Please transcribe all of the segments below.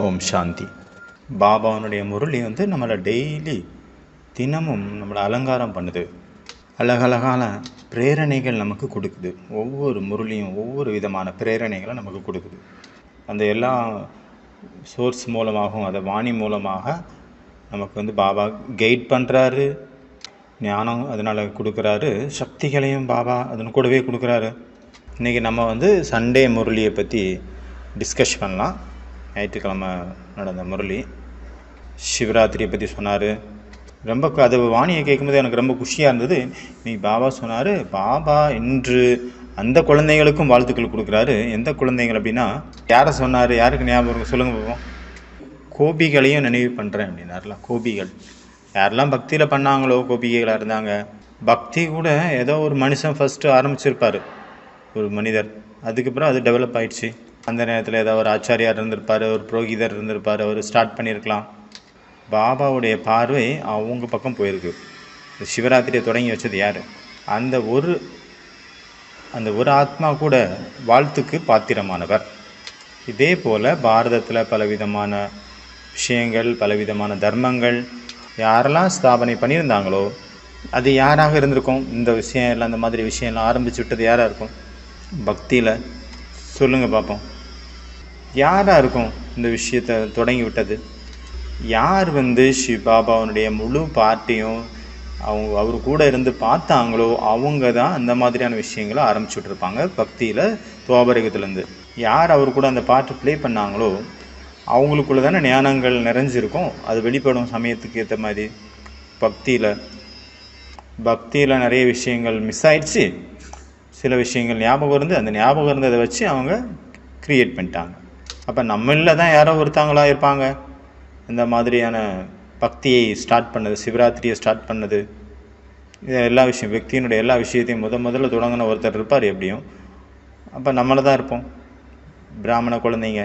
ஓம் சாந்தி. பாபாவனுடைய முரளி நம்மளை டெய்லி தினமும் நம்மளை அலங்காரம் பண்ணுது. அழகழகான பிரேரணைகள் நமக்கு கொடுக்குது. ஒவ்வொரு முரளியும் ஒவ்வொரு விதமான பிரேரணைகளை நமக்கு கொடுக்குது. அந்த எல்லா சோர்ஸ் மூலமாகவும் அதை வாணி மூலமாக நமக்கு பாபா கைட் பண்ணுறாரு. ஞானம் அதனால் கொடுக்குறாரு. சக்திகளையும் பாபா அதன் கூடவே கொடுக்குறாரு. இன்றைக்கி நம்ம சண்டே முரளியை பற்றி டிஸ்கஸ் பண்ணலாம். ஞாயிற்றுக்கிழமை நடந்த முரளி சிவராத்திரியை பற்றி சொன்னார். ரொம்ப அது வாணியை கேட்கும்போது எனக்கு ரொம்ப குஷியாக இருந்தது. நீ பாபா சொன்னார், பாபா இன்று அந்த குழந்தைகளுக்கும் வாழ்த்துக்கள் கொடுக்குறாரு. எந்த குழந்தைகள் அப்படின்னா, யாரை சொன்னார், யாருக்கு ஞாபகம் சொல்லுங்கள் பார்ப்போம். கோபிகளையும் நினைவு பண்ணுறேன் அப்படின்னாருல. கோபிகள் யாரெல்லாம் பக்தியில் பண்ணாங்களோ கோபிகைகளாக இருந்தாங்க. பக்தி கூட ஏதோ ஒரு மனுஷன் ஃபஸ்ட்டு ஆரம்பிச்சிருப்பார், ஒரு மனிதர். அதுக்கப்புறம் அது டெவலப் ஆயிடுச்சு. அந்த நேரத்தில் ஏதாவது ஒரு ஆச்சாரியார் இருந்திருப்பார், ஒரு புரோகிதர் இருந்திருப்பார், அவர் ஸ்டார்ட் பண்ணியிருக்கலாம். பாபாவுடைய பார்வை அவங்க பக்கம் போயிருக்கு. சிவராத்திரியை தொடங்கி வச்சது யார்? அந்த ஒரு ஆத்மா கூட வாழ்த்துக்கு பாத்திரமானவர். இதே போல் பாரதத்தில் பலவிதமான விஷயங்கள், பலவிதமான தர்மங்கள் யாரெல்லாம் ஸ்தாபனை பண்ணியிருந்தாங்களோ அது யாராக இருந்திருக்கும்? இந்த விஷயம் எல்லாம், இந்த மாதிரி விஷயம்லாம் ஆரம்பிச்சு விட்டது யாராக இருக்கும்? பக்தியில் சொல்லுங்கள் பார்ப்போம். யாராக இருக்கும் இந்த விஷயத்தை தொடங்கி விட்டது? யார் பாபாவனுடைய முழு பார்ட்டியும் அவர் கூட இருந்து பார்த்தாங்களோ அவங்க தான் அந்த மாதிரியான விஷயங்களை ஆரம்பிச்சு விட்ருப்பாங்க. பக்தியில் துவாபரகத்துலேருந்து யார் அவர் கூட அந்த பாட்டு ப்ளே பண்ணாங்களோ அவங்களுக்குள்ள தானே ஞானங்கள் நிறைஞ்சிருக்கும். அது வெளிப்படும் சமயத்துக்கு ஏற்ற மாதிரி. பக்தியில் நிறைய விஷயங்கள் மிஸ் ஆயிடுச்சு. சில விஷயங்கள் ஞாபகம் இருந்து அந்த ஞாபகம் இருந்ததை வச்சு அவங்க க்ரியேட் பண்ணிட்டாங்க. அப்போ நம்மளில் தான் யாரோ ஒருத்தவங்களாக இருப்பாங்க இந்த மாதிரியான பக்தியை ஸ்டார்ட் பண்ணது, சிவராத்திரியை ஸ்டார்ட் பண்ணது. இது எல்லா விஷயம், பக்தியினுடைய எல்லா விஷயத்தையும் முதல்ல தொடங்கின ஒருத்தர் இருப்பார் எப்படியும். அப்போ நம்மளை தான் இருப்போம். பிராமண குழந்தைங்க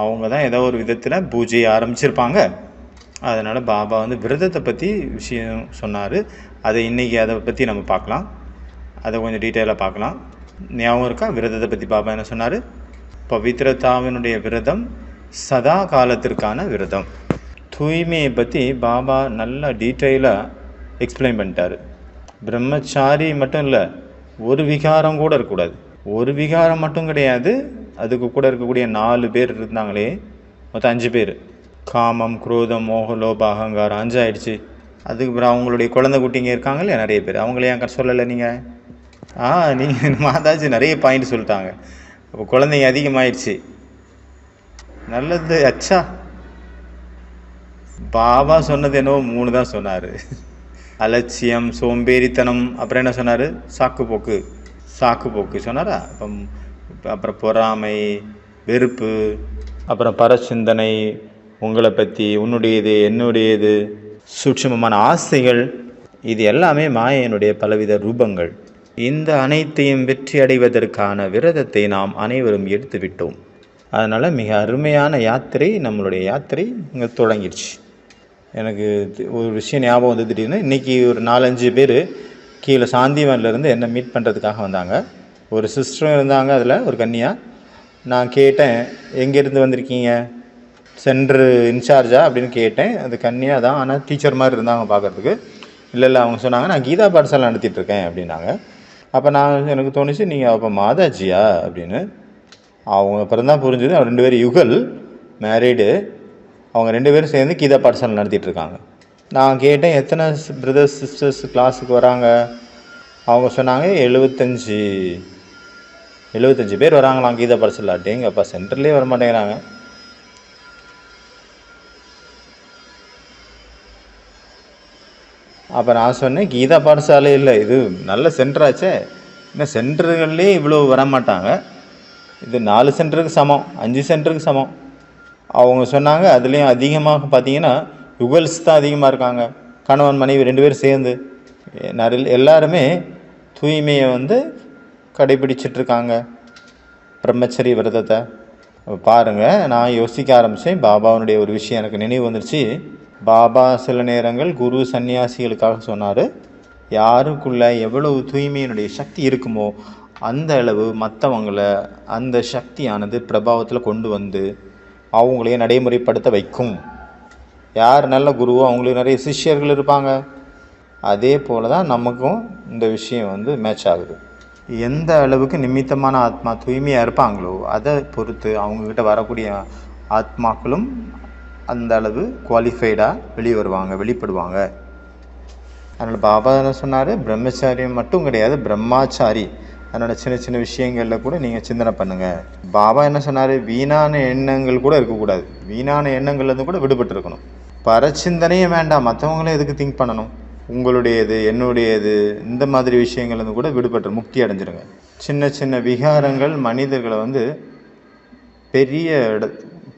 அவங்க தான் ஏதோ ஒரு விதத்தில் பூஜையை ஆரம்பிச்சிருப்பாங்க. அதனால் பாபா விரதத்தை பற்றி விஷயம் சொன்னார். அதை பற்றி நம்ம பார்க்கலாம். அதை கொஞ்சம் டீட்டெயிலாக பார்க்கலாம். ஞாபகம் இருக்கா? விரதத்தை பற்றி பாபா என்ன சொன்னார்? பவித்ரதாவினுடைய விரதம் சதா காலத்திற்கான விரதம். தூய்மையை பற்றி பாபா நல்லா டீட்டெயிலாக எக்ஸ்பிளைன் பண்ணிட்டார். பிரம்மச்சாரி மட்டும் இல்லை, ஒரு விகாரம் கூட இருக்கக்கூடாது. ஒரு விகாரம் மட்டும் கிடையாது, அதுக்கு கூட இருக்கக்கூடிய 4 பேர் இருந்தாங்களே, மொத்தம் 5 பேர். காமம், குரோதம், மோக, லோப, அகங்காரம் 5 ஆயிடுச்சு. அதுக்கப்புறம் அவங்களுடைய குழந்தை குட்டிங்க இருக்காங்க இல்லையா, நிறைய பேர். அவங்களே ஏன் சொல்லலை நீங்கள்? நீங்கள் மாதாஜி நிறைய பாயிண்ட் சொல்லிட்டாங்க. அப்போ குழந்தைங்க அதிகமாகிடுச்சு. நல்லது. அச்சா, பாபா சொன்னது என்னவோ 3 தான் சொன்னார். அலட்சியம், சோம்பேறித்தனம், அப்புறம் என்ன சொன்னார்? சாக்கு போக்கு சொன்னாரா? அப்புறம் பொறாமை, வெறுப்பு, அப்புறம் பரசிந்தனை, உங்களை பற்றி, உன்னுடையது என்னுடையது, சூட்சுமமான ஆசைகள், இது எல்லாமே மாயையினுடைய பலவித ரூபங்கள். இந்த அனைத்தையும் வெற்றி அடைவதற்கான விரதத்தை நாம் அனைவரும் எடுத்துவிட்டோம். அதனால் மிக அருமையான யாத்திரை, நம்மளுடைய யாத்திரை இங்கே தொடங்கிடுச்சு. எனக்கு ஒரு விஷயம் ஞாபகம் வந்து திடீர்னு இன்றைக்கி ஒரு 4-5 பேர் கீழே சாந்திவன்லேருந்து என்னை மீட் பண்ணுறதுக்காக வந்தாங்க. ஒரு சிஸ்டரும் இருந்தாங்க, அதில் ஒரு கன்னியா. நான் கேட்டேன், எங்கேருந்து வந்திருக்கீங்க? சென்ட்ரு இன்சார்ஜா அப்படின்னு கேட்டேன். அது கன்னியா தான், ஆனால் டீச்சர் மாதிரி இருந்தாங்க பார்க்குறதுக்கு. இல்லை அவங்க சொன்னாங்க, நான் கீதா பாடசாலை நடத்திட்டுருக்கேன் அப்படின்னாங்க. அப்போ எனக்கு தோணுச்சு, நீங்கள் அப்போ மாதாஜியா அப்படின்னு. அவங்க அப்புறம் தான் புரிஞ்சுது. அவங்க 2 பேர் யுகல், மேரீடு. அவங்க 2 பேரும் சேர்ந்து கீதா பாடசாலை நடத்திட்டுருக்காங்க. நான் கேட்டேன், எத்தனை பிரதர்ஸ் சிஸ்டர்ஸ் கிளாஸுக்கு வராங்க? அவங்க சொன்னாங்க 75 பேர் வராங்களாம் கீதா பாடசாலை. எங்கப்பா, சென்டர்லேயே வர மாட்டேங்கிறாங்க. அப்போ நான் சொன்னேன், கீதா பாடசாலை இல்லை, இது நல்ல சென்டராச்சே. இன்னும் சென்டர்கள்லேயே இவ்வளோ வரமாட்டாங்க. இது 4 சென்டருக்கு சமம், 5 சென்டருக்கு சமம். அவங்க சொன்னாங்க, அதுலேயும் அதிகமாக பார்த்தீங்கன்னா யுகல்ஸ் தான் அதிகமாக இருக்காங்க. கணவன் மனைவி 2 பேர் சேர்ந்து எல்லாருமே தூய்மையை கடைபிடிச்சிட்ருக்காங்க, பிரம்மச்சரிய விரதத்தை. பாருங்கள், நான் யோசிக்க ஆரம்பித்தேன். பாபாவுடைய ஒரு விஷயம் எனக்கு நினைவு வந்துருச்சு. பாபா சில நேரங்கள் குரு சன்னியாசிகளுக்காக சொன்னார், யாருக்குள்ளே எவ்வளவு தூய்மையினுடைய சக்தி இருக்குமோ அந்த அளவு மற்றவங்களை அந்த சக்தியானது பிரபாவத்தில் கொண்டு வந்து அவங்களையே நடைமுறைப்படுத்த வைக்கும். யார் நல்ல குருவோ அவங்களுக்கு நிறைய சிஷ்யர்கள் இருப்பாங்க. அதே போல் தான் நமக்கும் இந்த விஷயம் மேட்ச் ஆகுது. எந்த அளவுக்கு நிமித்தமான ஆத்மா தூய்மையாக இருப்பாங்களோ அதை பொறுத்து அவங்கக்கிட்ட வரக்கூடிய ஆத்மாக்களும் அந்த அளவு குவாலிஃபைடாக வெளிப்படுவாங்க. அதனால் பாபா என்ன சொன்னார், பிரம்மச்சாரியம் மட்டும் கிடையாது, பிரம்மாச்சாரி. அதனால் சின்ன சின்ன விஷயங்களில் கூட நீங்கள் சிந்தனை பண்ணுங்கள். பாபா என்ன சொன்னார், வீணான எண்ணங்கள் கூட இருக்கக்கூடாது. வீணான எண்ணங்கள்லேருந்து கூட விடுபட்டு பரச்சிந்தனையே வேண்டாம். மற்றவங்களே எதுக்கு திங்க் பண்ணணும், உங்களுடையது என்னுடையது இந்த மாதிரி விஷயங்கள்லேருந்து கூட விடுபட்டு முக்தி அடைஞ்சிருங்க. சின்ன சின்ன விகாரங்கள் மனிதர்களை பெரிய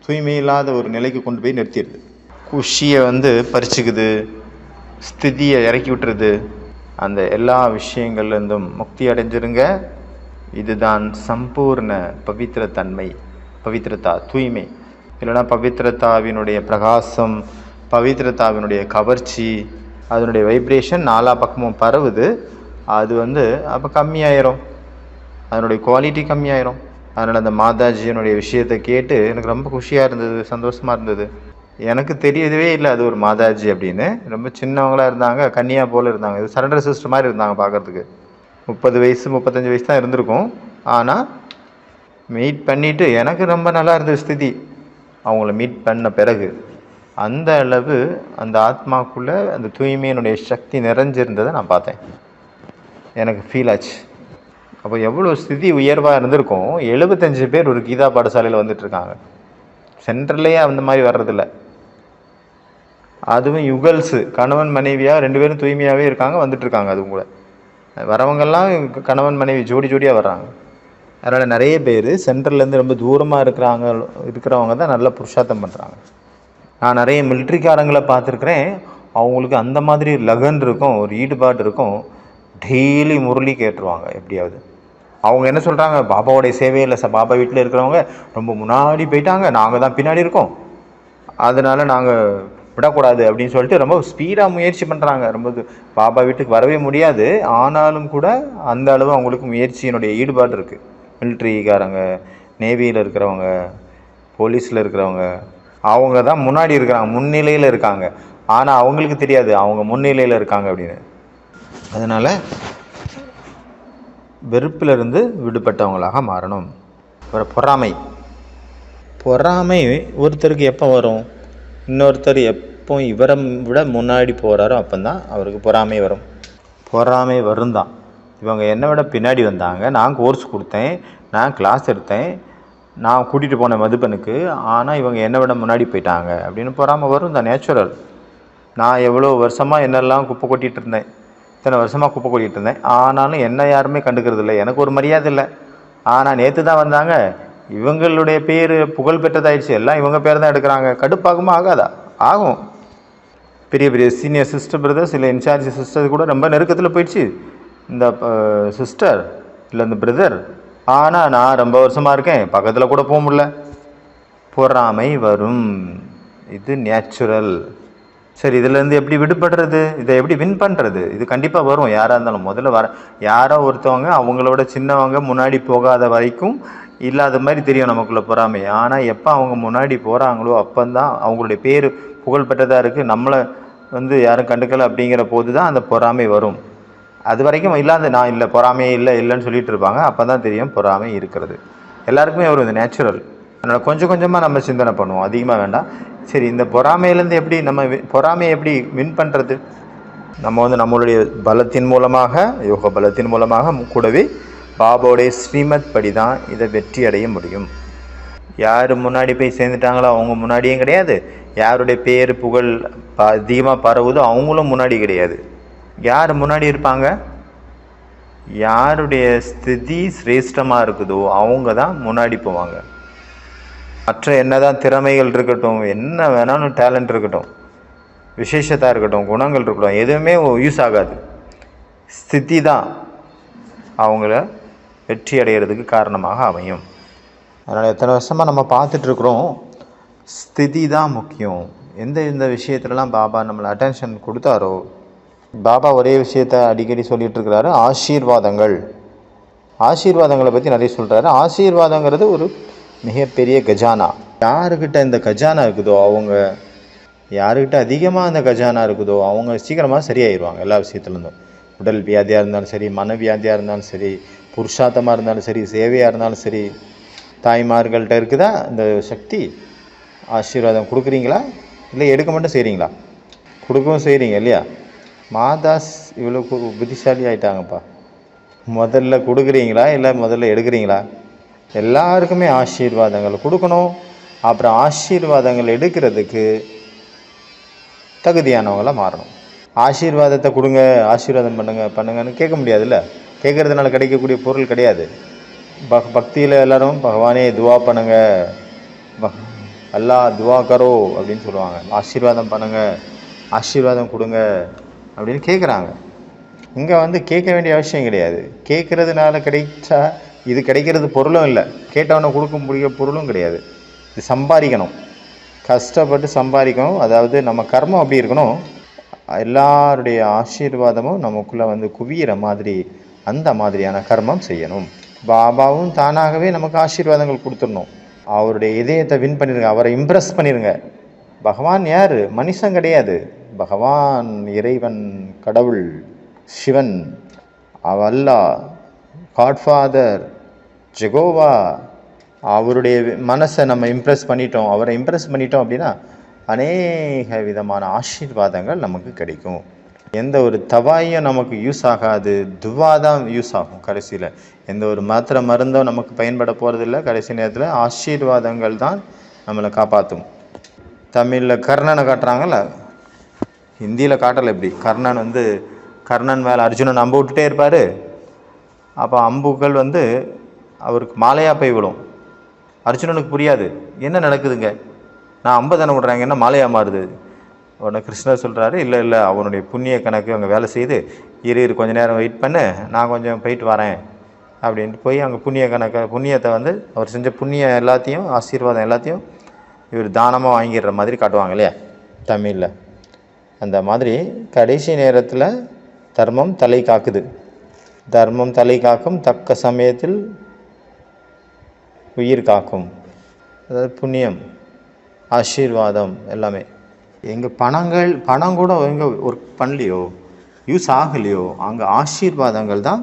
தூய்மையில்லாத ஒரு நிலைக்கு கொண்டு போய் நிறுத்திடுது. குஷியை பறிச்சுக்குது, ஸ்திதியை இறக்கி விட்டுருது. அந்த எல்லா விஷயங்கள்லேருந்தும் முக்தி அடைஞ்சிருங்க. இதுதான் சம்பூர்ண பவித்திரத்தன்மை, பவித்திரதா, தூய்மை. இல்லைன்னா பவித்திரதாவினுடைய பிரகாசம், பவித்திரதாவினுடைய கவர்ச்சி, அதனுடைய வைப்ரேஷன் நாலா பக்கமும் பரவுது. அது அப்போ கம்மியாயிரும், அதனுடைய குவாலிட்டி கம்மியாயிரும். அதனால் அந்த மாதாஜியினுடைய விஷயத்தை கேட்டு எனக்கு ரொம்ப குஷியாக இருந்தது, சந்தோஷமாக இருந்தது. எனக்கு தெரியவே இல்லை அது ஒரு மாதாஜி அப்படின்னு. ரொம்ப சின்னவங்களாக இருந்தாங்க, கன்னியா போல் இருந்தாங்க. இது சரண்டர் சிஸ்டர் மாதிரி இருந்தாங்க பார்க்குறதுக்கு. 30 வயசு 35 வயசு தான் இருந்திருக்கும். ஆனால் மீட் பண்ணிவிட்டு எனக்கு ரொம்ப நல்லா இருந்தது ஸ்திதி. அவங்கள மீட் பண்ண பிறகு அந்த அளவு அந்த ஆத்மாக்குள்ளே அந்த தூய்மையினுடைய சக்தி நிறைஞ்சிருந்ததை நான் பார்த்தேன், எனக்கு ஃபீல் ஆச்சு. அப்போ எவ்வளோ ஸ்திதி உயர்வாக இருந்திருக்கும். 75 பேர் ஒரு கீதா பாடசாலையில் வந்துட்டுருக்காங்க. சென்ட்ரல்லையே அந்த மாதிரி வர்றதில்ல. அதுவும் யுகல்ஸு, கணவன் மனைவியாக 2 பேரும் தூய்மையாகவே இருக்காங்க, வந்துட்டுருக்காங்க. அதுவும் கூட வரவங்கெல்லாம் கணவன் மனைவி ஜோடியாக வர்றாங்க. அதனால் நிறைய பேர் சென்ட்ரல்லேருந்து ரொம்ப தூரமாக இருக்கிறவங்க தான் நல்லா புருஷார்த்தம் பண்ணுறாங்க. நான் நிறைய மிலிட்ரிக்காரங்களை பார்த்துருக்குறேன். அவங்களுக்கு அந்த மாதிரி லகன் இருக்கும், ஒரு ஈடுபாடு இருக்கும். டெய்லி முரளி கேட்டுருவாங்க எப்படியாவது. அவங்க என்ன சொல்கிறாங்க, பாபாவோடைய சேவையில் பாபா வீட்டில் இருக்கிறவங்க ரொம்ப முன்னாடி போயிட்டாங்க, நாங்கள் தான் பின்னாடி இருக்கோம், அதனால் நாங்கள் விடக்கூடாது அப்படின்னு சொல்லிட்டு ரொம்ப ஸ்பீடாக முயற்சி பண்ணுறாங்க. ரொம்ப பாபா வீட்டுக்கு வரவே முடியாது, ஆனாலும் கூட அந்த அளவு அவங்களுக்கு முயற்சியினுடைய ஈடுபாடு இருக்குது. மிலிட்ரிக்காரங்க, நேவியில் இருக்கிறவங்க, போலீஸில் இருக்கிறவங்க, அவங்க தான் முன்னாடி இருக்கிறாங்க, முன்னிலையில் இருக்காங்க. ஆனால் அவங்களுக்கு தெரியாது அவங்க முன்னிலையில் இருக்காங்க அப்படின்னு. அதனால் வெறுப்பிலிருந்து விடுபட்டவங்களாக மாறணும். அப்புறம் பொறாமை ஒருத்தருக்கு எப்போ வரும், இன்னொருத்தர் எப்போ இவரை விட முன்னாடி போகிறாரோ அப்போந்தான் அவருக்கு பொறாமை வரும். பொறாமை வரும் தான். இவங்க என்னை விட பின்னாடி வந்தாங்க, நான் கோர்ஸ் கொடுத்தேன், நான் கிளாஸ் எடுத்தேன், நான் கூட்டிகிட்டு போனேன் மதுபனுக்கு, ஆனால் இவங்க என்னை விட முன்னாடி போயிட்டாங்க அப்படின்னு பொறாமை வரும் தான், நேச்சுரல். நான் எவ்வளோ வருஷமாக என்னெல்லாம் குப்பை கொட்டிகிட்டு இருந்தேன், இத்தனை வருஷமாக குப்பை கொட்டிகிட்டு இருந்தேன், ஆனாலும் என்னை யாருமே கண்டுக்கிறது இல்லை, எனக்கு ஒரு மரியாதை இல்லை. ஆனால் நேற்று தான் வந்தாங்க, இவங்களுடைய பேர் புகழ் பெற்றதாயிடுச்சு, எல்லாம் இவங்க பேர் தான் எடுக்கிறாங்க. கடுப்பாகுமா ஆகாதா? ஆகும். பெரிய பெரிய சீனியர் சிஸ்டர் பிரதர்ஸ் இல்லை இன்சார்ஜ் சிஸ்டர் கூட ரொம்ப நெருக்கத்தில் போயிடுச்சு இந்த சிஸ்டர் இல்லை இந்த பிரதர். ஆனால் நான் ரொம்ப வருஷமாக இருக்கேன், பக்கத்தில் கூட போக முடியல. பொறாமை வரும், இது நேச்சுரல். சரி, இதுலேருந்து எப்படி விடுபடுறது, இதை எப்படி வின் பண்ணுறது? இது கண்டிப்பாக வரும், யாராக இருந்தாலும். முதல்ல யாரோ ஒருத்தவங்க அவங்களோட சின்னவங்க முன்னாடி போகாத வரைக்கும் இல்லாத மாதிரி தெரியும் நமக்குள்ள பொறாமை. ஆனால் எப்போ அவங்க முன்னாடி போகிறாங்களோ அப்போந்தான் அவங்களுடைய பேர் புகழ் பெற்றதாக இருக்குது, நம்மளை யாரும் கண்டுக்கலை அப்படிங்கிற போது தான் அந்த பொறாமை வரும். அது வரைக்கும் இல்லாத நான் இல்லை, பொறாமையே இல்லைன்னு சொல்லிட்டு இருப்பாங்க. அப்போ தான் தெரியும் பொறாமை இருக்கிறது. எல்லாருக்குமே வரும், இது நேச்சுரல். அதனால் கொஞ்சம் கொஞ்சமாக நம்ம சிந்தனை பண்ணுவோம், அதிகமாக வேண்டாம். சரி, இந்த பொறாமையிலேருந்து எப்படி பொறாமையை எப்படி வின் பண்ணுறது? நம்ம நம்மளுடைய பலத்தின் மூலமாக, யோக பலத்தின் மூலமாக, கூடவே பாபாவுடைய ஸ்ரீமத் படி தான் இதை வெற்றி அடைய முடியும். யார் முன்னாடி போய் சேர்ந்துட்டாங்களோ அவங்க முன்னாடியும் கிடையாது, யாருடைய பேர் புகழ் அதிகமாக பரவுதோ அவங்களும் முன்னாடி கிடையாது. யார் முன்னாடி இருப்பாங்க? யாருடைய ஸ்திதி சிரேஷ்டமாக இருக்குதோ அவங்க தான் முன்னாடி போவாங்க. மற்ற என்னதான் திறமைகள் இருக்கட்டும், என்ன வேணாலும் டேலண்ட் இருக்கட்டும், விசேஷத்தாக இருக்கட்டும், குணங்கள் இருக்கட்டும், எதுவுமே யூஸ் ஆகாது. ஸ்திதி தான் அவங்கள வெற்றி அடைகிறதுக்கு காரணமாக அமையும். அதனால் எத்தனை வருஷமாக நம்ம பார்த்துட்ருக்குறோம், ஸ்திதி தான் முக்கியம். எந்த விஷயத்துலலாம் பாபா நம்மளை அட்டென்ஷன் கொடுத்தாரோ, பாபா ஒரே விஷயத்த அடிக்கடி சொல்லிகிட்டு இருக்கிறாரு, ஆசீர்வாதங்கள். ஆசீர்வாதங்களை பற்றி நிறைய சொல்கிறாரு. ஆசீர்வாதங்கிறது ஒரு மிகப்பெரிய கஜானா. யாருக்கிட்ட இந்த கஜானா இருக்குதோ அவங்க, யாருக்கிட்ட அதிகமாக அந்த கஜானா இருக்குதோ அவங்க சீக்கிரமாக சரியாயிடுவாங்க. எல்லா விஷயத்துலேருந்தும், உடல் வியாதியாக இருந்தாலும் சரி, மன வியாதியாக இருந்தாலும் சரி, புருஷார்த்தமாக இருந்தாலும் சரி, சேவையாக இருந்தாலும் சரி. தாய்மார்கள்ட்ட இருக்குதா இந்த சக்தி? ஆசீர்வாதம் கொடுக்குறீங்களா, இல்லை எடுக்க மட்டும் செய்கிறீங்களா? கொடுக்கவும் செய்கிறீங்க இல்லையா? மாதாஸ் இவ்வளோ புத்திசாலி ஆகிட்டாங்கப்பா. முதல்ல கொடுக்குறீங்களா இல்லை முதல்ல எடுக்கிறீங்களா? எல்லாருக்குமே ஆசீர்வாதங்கள் கொடுக்கணும். அப்புறம் ஆசீர்வாதங்கள் எடுக்கிறதுக்கு தகுதியானவங்களாக மாறணும். ஆசீர்வாதத்தை கொடுங்க, ஆசீர்வாதம் பண்ணுங்கன்னு கேட்க முடியாதுல்ல. கேட்குறதுனால கிடைக்கக்கூடிய பொருள் கிடையாது. பக்தியில் எல்லாரும் பகவானே துவா பண்ணுங்க, அல்லாஹ் துவா கரோ அப்படின்னு சொல்லுவாங்க. ஆசீர்வாதம் பண்ணுங்க, ஆசீர்வாதம் கொடுங்க அப்படின்னு கேட்குறாங்க. இங்கே வந்து கேட்க வேண்டிய அவசியம் கிடையாது. கேட்குறதுனால கிடைச்சா இது கிடைக்கிறது பொருளும் இல்லை, கேட்டவனை கொடுக்க முடிய பொருளும் கிடையாது. இது சம்பாதிக்கணும், கஷ்டப்பட்டு சம்பாதிக்கணும். அதாவது நம்ம கர்மம் அப்படி இருக்கணும், எல்லாருடைய ஆசீர்வாதமும் நமக்குள்ளே வந்து குவியிற மாதிரி அந்த மாதிரியான கர்மம் செய்யணும். பாபாவும் தானாகவே நமக்கு ஆசீர்வாதங்கள் கொடுத்துடணும். அவருடைய இதயத்தை வின் பண்ணிடுங்க, அவரை இம்ப்ரெஸ் பண்ணிடுங்க. பகவான் யார்? மனுஷன் கிடையாது. பகவான் இறைவன், கடவுள், சிவன், அல்லாஹ், காட்ஃபாதர், ஜெகோவா. அவருடைய மனசை நம்ம இம்ப்ரெஸ் பண்ணிட்டோம், அவரை இம்ப்ரெஸ் பண்ணிட்டோம் அப்படின்னா அநேக விதமான ஆசீர்வாதங்கள் நமக்கு கிடைக்கும். எந்த ஒரு தவாயும் நமக்கு யூஸ் ஆகாது, துவா தான் யூஸ் ஆகும். கடைசியில் எந்த ஒரு மாத்திரை மருந்தும் நமக்கு பயன்பட போகிறதில்ல. கடைசி நேரத்தில் ஆசீர்வாதங்கள் தான் நம்மளை காப்பாற்றும். தமிழில் கர்ணனை காட்டுறாங்கல்ல, ஹிந்தியில் காட்டலை. எப்படி கர்ணன் வந்து கர்ணன் மேலே அர்ஜுனன் அம்பு விட்டுட்டே இருப்பார். அப்போ அம்புகள் வந்து அவருக்கு மாலையாக போய் விடும். அர்ஜுனனுக்கு புரியாது என்ன நடக்குதுங்க, நான் அம்பு தானே விடுறாங்க, என்ன மாலையாக மாறுது. உடனே கிருஷ்ணர் சொல்கிறாரு, இல்லை இல்லை, அவனுடைய புண்ணிய கணக்கு அங்கே வேலை செய்து, இரு கொஞ்சம் நேரம் வெயிட் பண்ணு, நான் கொஞ்சம் போயிட்டு வரேன் அப்படின்ட்டு போய் அங்கே புண்ணியத்தை வந்து அவர் செஞ்ச புண்ணியம் எல்லாத்தையும், ஆசீர்வாதம் எல்லாத்தையும் இவர் தானமாக வாங்கிடுற மாதிரி காட்டுவாங்க இல்லையா தமிழில். அந்த மாதிரி கடைசி நேரத்தில் தர்மம் தலை காக்குது. தர்மம் தலை காக்கும், தக்க சமயத்தில் உயிர் காக்கும். அதாவது புண்ணியம், ஆசீர்வாதம் எல்லாமே. எங்கள் பணம் கூட எங்கே ஒர்க் பண்ணலையோ, யூஸ் ஆகலையோ, அங்கே ஆசீர்வாதங்கள் தான்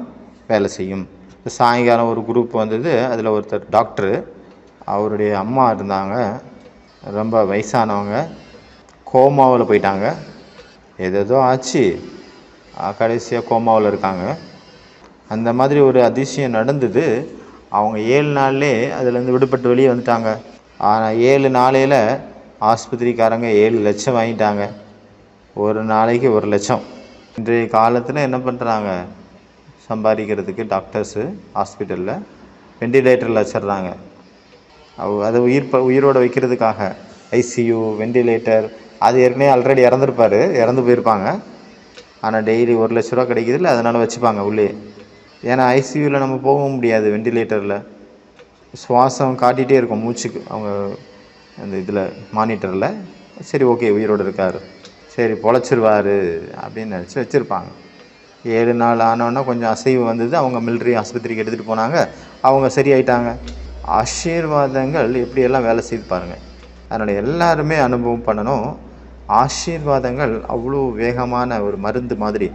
வேலை செய்யும். சாயங்காலம் ஒரு குரூப் வந்தது. அதில் ஒருத்தர் டாக்டரு, அவருடைய அம்மா இருந்தாங்க, ரொம்ப வயசானவங்க, கோமாவில் போயிட்டாங்க. ஏதேதோ ஆச்சு, கடைசியாக கோமாவில் இருக்காங்க. அந்த மாதிரி ஒரு அதிசயம் நடந்தது. அவங்க 7 நாள்லே அதுலேருந்து விடுபட்டு வெளியே வந்துட்டாங்க. ஆனால் 7 நாளையில் ஆஸ்பத்திரிக்காரங்க 7 லட்சம் வாங்கிட்டாங்க. ஒரு நாளைக்கு 1 லட்சம். இன்றைய காலத்தில் என்ன பண்ணுறாங்க, சம்பாதிக்கிறதுக்கு டாக்டர்ஸு ஹாஸ்பிட்டலில் வெண்டிலேட்டரில் வச்சிட்றாங்க. அதை உயிரோடு வைக்கிறதுக்காக ஐசியூ, வெண்டிலேட்டர். அது ஏற்கனவே ஆல்ரெடி இறந்து போயிருப்பாங்க. ஆனால் டெய்லி 1 லட்ச ரூபா கிடைக்குதுல்ல, அதனால் வச்சுப்பாங்க உள்ளே. ஏன்னா ஐசியூவில் நம்ம போக முடியாது, வெண்டிலேட்டரில் சுவாசம் காட்டிகிட்டே இருக்கும் மூச்சுக்கு, அவங்க அந்த இதில் மானிட்டரில். சரி, ஓகே, உயிரோடு இருக்கார், சரி பொழைச்சிருவார் அப்படின்னு நினச்சி வச்சுருப்பாங்க. 7 நாள் ஆனோன்னா கொஞ்சம் அசைவு வந்தது. அவங்க மிலிட்ரி ஆஸ்பத்திரிக்கு எடுத்துகிட்டு போனாங்க, அவங்க சரியாயிட்டாங்க. ஆசீர்வாதங்கள் எப்படியெல்லாம் வேலை செய்து பாருங்கள். அதனால் எல்லாருமே அனுபவம் பண்ணணும். ஆசீர்வாதங்கள் அவ்வளோ வேகமான ஒரு மருந்து மாதிரி.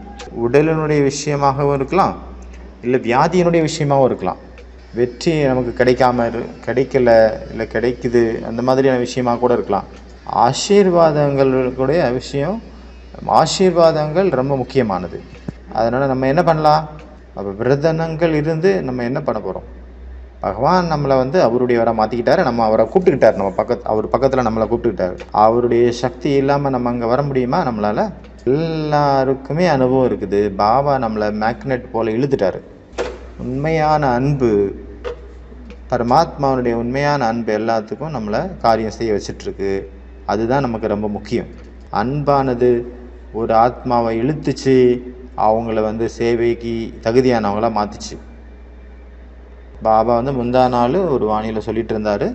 உடலினுடைய விஷயமாகவும் இருக்கலாம், இல்லை வியாதியினுடைய விஷயமாகவும் இருக்கலாம். வெற்றி நமக்கு கிடைக்கல, இல்லை கிடைக்குது, அந்த மாதிரியான விஷயமாக கூட இருக்கலாம். ஆசீர்வாதங்களுடைய விஷயம், ஆசீர்வாதங்கள் ரொம்ப முக்கியமானது. அதனால் நம்ம என்ன பண்ணலாம், அப்போ விரதனங்கள் இருந்து நம்ம என்ன பண்ண போகிறோம்? பகவான் நம்மளை வந்து அவருடையவராக மாற்றிக்கிட்டாரு, நம்ம அவரை கூப்பிட்டுக்கிட்டார், அவர் பக்கத்தில் நம்மளை கூப்பிட்டுக்கிட்டார். அவருடைய சக்தி இல்லாமல் நம்ம அங்கே வர முடியுமா நம்மளால்? எல்லாருக்குமே அனுபவம் இருக்குது. பாபா நம்மளை மேக்னெட் போல் இழுத்துட்டார். உண்மையான அன்பு, பரமாத்மாவுடைய உண்மையான அன்பு எல்லாத்துக்கும் நம்மளை காரியம் செய்ய வச்சிட்ருக்கு. அதுதான் நமக்கு ரொம்ப முக்கியம். அன்பானது ஒரு ஆத்மாவை இழுத்துச்சு, அவங்கள வந்து சேவைக்கு தகுதியானவங்களாக மாற்றுச்சு. பாபா வந்து முந்தா நாள் ஒரு வாணியில் சொல்லிட்டு இருந்தார்,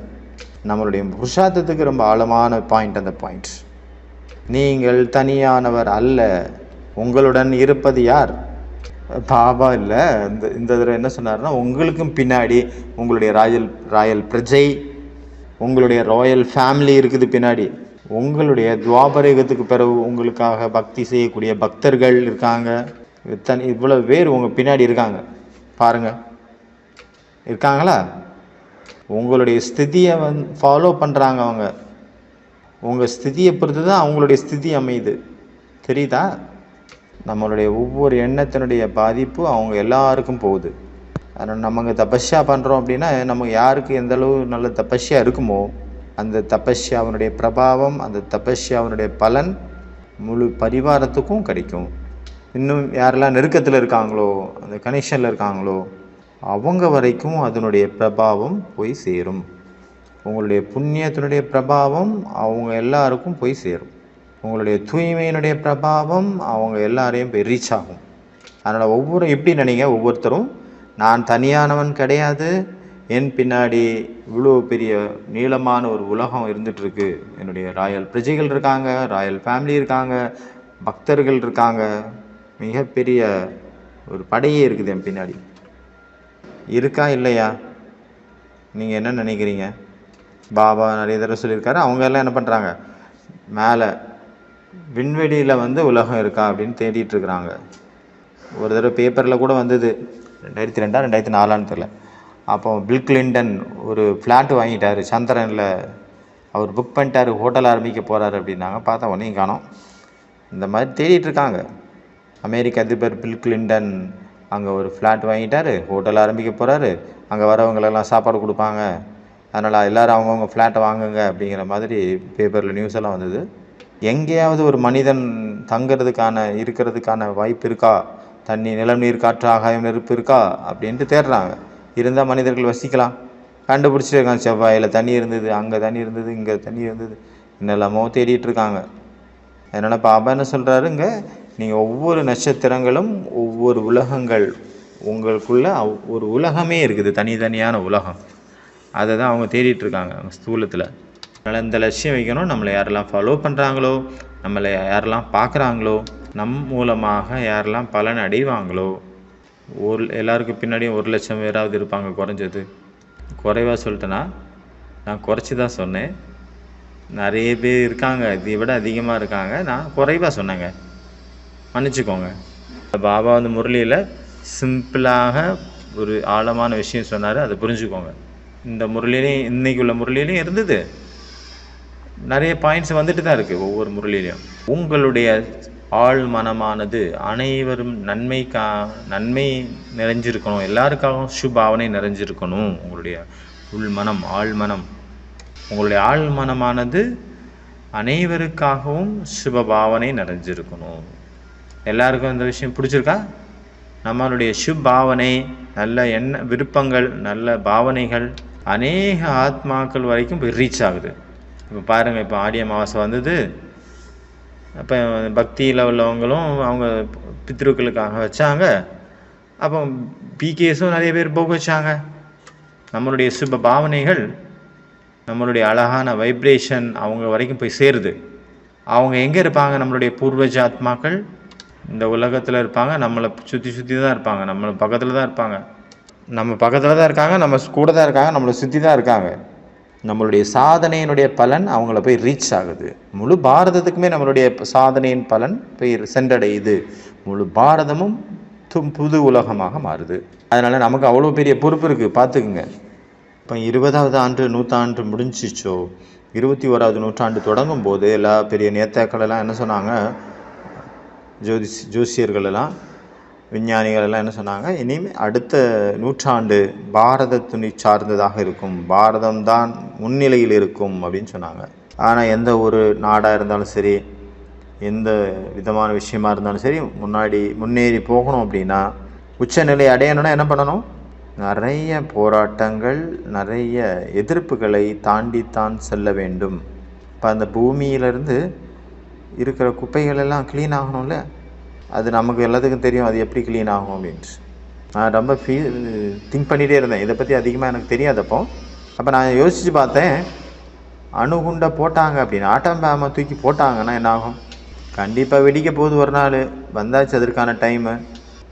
நம்மளுடைய புருஷார்த்தத்துக்கு ரொம்ப ஆழமான பாயிண்ட். அந்த பாயிண்ட், நீங்கள் தனியானவர் அல்ல, உங்களுடன் இருப்பது யார்? பாபா இல்லை, இந்த தடவை என்ன சொன்னார்னா, உங்களுக்கும் பின்னாடி உங்களுடைய ராயல் பிரஜை, உங்களுடைய ராயல் ஃபேமிலி இருக்குது பின்னாடி. உங்களுடைய துவாபரயுகத்துக்கு பிறகு உங்களுக்காக பக்தி செய்யக்கூடிய பக்தர்கள் இருக்காங்க. இவ்வளவு பேர் உங்கள் பின்னாடி இருக்காங்க பாருங்க. இருக்காங்களா? உங்களுடைய ஸ்திதியை ஃபாலோ பண்ணுறாங்க அவங்க. உங்கள் ஸ்திதியை பொறுத்து தான் அவங்களுடைய ஸ்திதி அமையுது. தெரியுதா? நம்மளுடைய ஒவ்வொரு எண்ணத்தினுடைய பாதிப்பு அவங்க எல்லாருக்கும் போகுது. அதனால் நம்ம தபஸ்யா பண்ணுறோம் அப்படின்னா, நமக்கு யாருக்கு எந்த அளவு நல்ல தபஸ்யா இருக்குமோ அந்த தபஸ்யாவினுடைய பிரபாவம், அந்த தபஸ்யாவினுடைய பலன் முழு பரிவாரத்துக்கும் கிடைக்கும். இன்னும் யாரெல்லாம் நெருக்கத்தில் இருக்காங்களோ, அந்த கனெக்ஷனில் இருக்காங்களோ, அவங்க வரைக்கும் அதனுடைய பிரபாவம் போய் சேரும். உங்களுடைய புண்ணியத்தினுடைய பிரபாவம் அவங்க எல்லாருக்கும் போய் சேரும். உங்களுடைய தூய்மையினுடைய பிரபாவம் அவங்க எல்லாரையும் போய் ரீச் ஆகும். அதனால் எப்படி நினைங்க, ஒவ்வொருத்தரும் நான் தனியானவன் கிடையாது, என் பின்னாடி இவ்வளோ பெரிய நீளமான ஒரு உலகம் இருந்துகிட்ருக்கு. என்னுடைய ராயல் பிரஜைகள் இருக்காங்க, ராயல் ஃபேமிலி இருக்காங்க, பக்தர்கள் இருக்காங்க, மிகப்பெரிய ஒரு படையே இருக்குது என் பின்னாடி. இருக்கா இல்லையா? நீங்கள் என்ன நினைக்கிறீங்க? பாபா நிறைய தடவை சொல்லியிருக்காரு. அவங்க எல்லாம் என்ன பண்ணுறாங்க, மேலே விண்வெளியில் உலகம் இருக்கா அப்படின்னு தேடிட்டுருக்குறாங்க. ஒரு தடவை பேப்பரில் கூட வந்தது, 2002 2004 தெரியல. அப்போ பில் கிளின்டன் ஒரு ஃப்ளாட்டு வாங்கிட்டார் சந்திரனில். அவர் புக் பண்ணிட்டார், ஹோட்டல் ஆரம்பிக்க போகிறாரு அப்படின்னாங்க. பார்த்தா ஒன்றையும் காணோம். இந்த மாதிரி தேடிட்டுருக்காங்க. அமெரிக்க அதிபர் பில் கிளின்டன் அங்கே ஒரு ஃப்ளாட் வாங்கிட்டார், ஹோட்டல் ஆரம்பிக்க போகிறாரு. அங்கே வரவங்களெல்லாம் சாப்பாடு கொடுப்பாங்க, அதனால் எல்லோரும் அவங்கவுங்க ஃப்ளாட்டை வாங்குங்க அப்படிங்கிற மாதிரி பேப்பரில் நியூஸ் எல்லாம் வந்தது. எங்கேயாவது ஒரு மனிதன் இருக்கிறதுக்கான வாய்ப்பு இருக்கா? தண்ணி, நிலம், நீர், காற்று, ஆகாயம், நெருப்பு இருக்கா அப்படின்ட்டு தேடுறாங்க. இருந்தால் மனிதர்கள் வசிக்கலாம். கண்டுபிடிச்சிட்டு இருக்காங்க. செவ்வாயில் தண்ணி இருந்தது, அங்கே தண்ணி இருந்தது, இங்கே தண்ணி இருந்தது, என்னெல்லாமோ தேடிட்டு இருக்காங்க. அதனால் பாபா என்ன சொல்கிறாருங்க, நீங்கள் ஒவ்வொரு நட்சத்திரங்களும் ஒவ்வொரு உலகங்கள், உங்களுக்குள்ள ஒரு உலகமே இருக்குது, தனித்தனியான உலகம். அதை தான் அவங்க தேடிட்டுருக்காங்க அவங்க ஸ்தூலத்தில். அதனால் இந்த லட்சியம் வைக்கணும். நம்மளை யாரெல்லாம் ஃபாலோ பண்ணுறாங்களோ, நம்மளை யாரெல்லாம் பார்க்குறாங்களோ, நம் மூலமாக யாரெல்லாம் பலன் அடைவாங்களோ, எல்லாருக்கும் பின்னாடியும் 1 லட்சம் பேராவது இருப்பாங்க குறைஞ்சது. குறைவாக சொல்லிட்டேன்னா நான் குறைச்சி தான் சொன்னேன். நிறைய பேர் இருக்காங்க, இதை விட அதிகமாக இருக்காங்க. நான் குறைவாக சொன்னேங்க, மன்னிச்சுக்கோங்க. பாபா முரளியில் சிம்பிளாக ஒரு ஆழமான விஷயம் சொன்னார், அதை புரிஞ்சுக்கோங்க. இந்த முரளிலையும், இன்னைக்குள்ள முரளிலையும் இருந்தது, நிறைய பாயிண்ட்ஸ் வந்துட்டு தான் இருக்குது ஒவ்வொரு முரளிலையும். உங்களுடைய ஆழ் மனமானது அனைவரும் நன்மை நிறைஞ்சிருக்கணும், எல்லாருக்காகவும் சுபாவனை நிறைஞ்சிருக்கணும். உங்களுடைய உள்மனம், ஆழ்மனம், உங்களுடைய ஆழ்மனமானது அனைவருக்காகவும் சுபபாவனை நிறைஞ்சிருக்கணும். எல்லாருக்கும் இந்த விஷயம் பிடிச்சிருக்கா? நம்மளுடைய சுபாவனை, நல்ல விருப்பங்கள், நல்ல பாவனைகள் அநேக ஆத்மாக்கள் வரைக்கும் போய் ரீச் ஆகுது. இப்போ பாருங்கள், இப்போ ஆடி அமாவாசை வந்தது. அப்போ பக்தியில் உள்ளவங்களும் அவங்க பித்ருக்களுக்காக வச்சாங்க. அப்போ பிகேஸும் நிறைய பேர் போக வச்சாங்க. நம்மளுடைய சுப பாவனைகள், நம்மளுடைய அழகான வைப்ரேஷன் அவங்க வரைக்கும் போய் சேருது. அவங்க எங்கே இருப்பாங்க? நம்மளுடைய பூர்வஜ ஆத்மாக்கள் இந்த உலகத்தில் இருப்பாங்க. நம்மளை சுற்றி தான் இருப்பாங்க, நம்மளை பக்கத்தில் தான் இருப்பாங்க. நம்ம பக்கத்தில் தான் இருக்காங்க, நம்ம கூட தான் இருக்காங்க, நம்மளை சுற்றி தான் இருக்காங்க. நம்மளுடைய சாதனையினுடைய பலன் அவங்கள போய் ரீச் ஆகுது. முழு பாரதத்துக்குமே நம்மளுடைய சாதனையின் பலன் போய் சென்றடையுது. முழு பாரதமும் புது உலகமாக மாறுது. அதனால் நமக்கு அவ்வளோ பெரிய பொறுப்பு இருக்குது, பார்த்துக்குங்க. இப்போ 20வது நூற்றாண்டு முடிஞ்சிச்சோ, 21வது நூற்றாண்டு தொடங்கும் போது எல்லா பெரிய நேதாக்களெல்லாம் என்ன சொன்னாங்க, ஜோசியர்கள் எல்லாம், விஞ்ஞானிகள் எல்லாம் என்ன சொன்னாங்க, இனிமேல் அடுத்த நூற்றாண்டு பாரதத்துணி சார்ந்ததாக இருக்கும், பாரதம்தான் முன்னிலையில் இருக்கும் அப்படின்னு சொன்னாங்க. ஆனால் எந்த ஒரு நாடாக இருந்தாலும் சரி, எந்த விதமான விஷயமா இருந்தாலும் சரி, முன்னேறி போகணும் அப்படின்னா, உச்சநிலை அடையணும்னா என்ன பண்ணணும்? நிறைய போராட்டங்கள், நிறைய எதிர்ப்புகளை தாண்டித்தான் செல்ல வேண்டும். இப்போ அந்த பூமியிலேருந்து இருக்கிற குப்பைகள் எல்லாம் க்ளீன் ஆகணும்ல, அது நமக்கு எல்லாத்துக்கும் தெரியும் அது எப்படி க்ளீன் ஆகும் அப்படின்ட்டு. நான் ரொம்ப திங்க் பண்ணிகிட்டே இருந்தேன், இதை பற்றி அதிகமாக எனக்கு தெரியாதப்போ. அப்போ நான் யோசித்து பார்த்தேன், அணுகுண்டை போட்டாங்க அப்படின்னு, ஆட்டம் பாமை தூக்கி போட்டாங்கன்னா என்ன ஆகும்? கண்டிப்பாக வெடிக்க போகுது ஒரு நாள், வந்தாச்சு அதற்கான டைமு.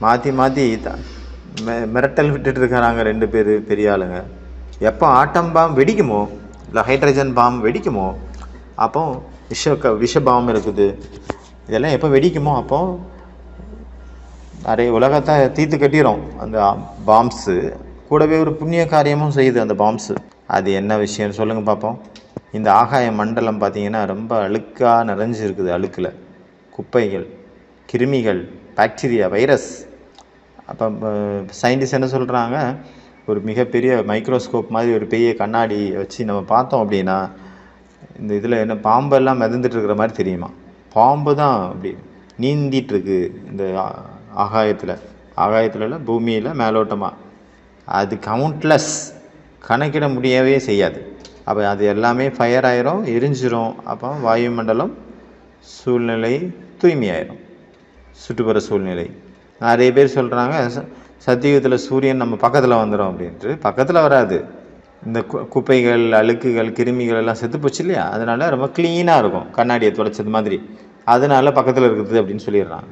மாற்றி மாற்றி மிரட்டல் விட்டுட்டு இருக்கிறாங்க 2 பேர் பெரிய ஆளுங்க. எப்போ ஆட்டம் பாம் வெடிக்குமோ இல்லை ஹைட்ரஜன் பாம் வெடிக்குமோ அப்போ விஷ பாம் இருக்குது, இதெல்லாம் எப்போ வெடிக்குமோ அப்போது நிறைய உலகத்தை தீர்த்து கட்டிடும் அந்த பாம்ஸு. கூடவே ஒரு புண்ணிய காரியமும் செய்யுது அந்த பாம்ஸு. அது என்ன விஷயம்னு சொல்லுங்கள் பார்ப்போம். இந்த ஆகாய மண்டலம் பார்த்திங்கன்னா ரொம்ப அழுக்காக நிறைஞ்சிருக்குது. அழுக்கில் குப்பைகள், கிருமிகள், பாக்டீரியா, வைரஸ். அப்போ சயின்டிஸ்ட் என்ன சொல்கிறாங்க, ஒரு மிகப்பெரிய மைக்ரோஸ்கோப் மாதிரி ஒரு பெரிய கண்ணாடி வச்சு நம்ம பார்த்தோம் அப்படின்னா இந்த இதில் என்ன பாம்பெல்லாம் மிதந்துட்டு இருக்கிற மாதிரி தெரியுமா? பாம்பு தான் அப்படி நீந்திட்டுருக்கு இந்த ஆகாயத்தில் பூமியில் மேலோட்டமாக. அது கவுண்ட்லெஸ், கணக்கிட முடியவே செய்யாது. அப்போ அது எல்லாமே ஃபயர் ஆயிரும், எரிஞ்சிரும். அப்போ வாயுமண்டலம் சூழ்நிலை தூய்மையாயிரும், சுற்றுப்புற சூழ்நிலை. நிறைய பேர் சொல்கிறாங்க சத்தியுகத்தில் சூரியன் நம்ம பக்கத்தில் வந்துடும் அப்படின்ட்டு. பக்கத்தில் வராது. இந்த குப்பைகள், அழுக்குகள், கிருமிகள் எல்லாம் செத்து போச்சு இல்லையா, அதனால் ரொம்ப க்ளீனாக இருக்கும், கண்ணாடியை துடைச்சது மாதிரி. அதனால பக்கத்தில் இருக்குது அப்படின்னு சொல்லிடுறாங்க.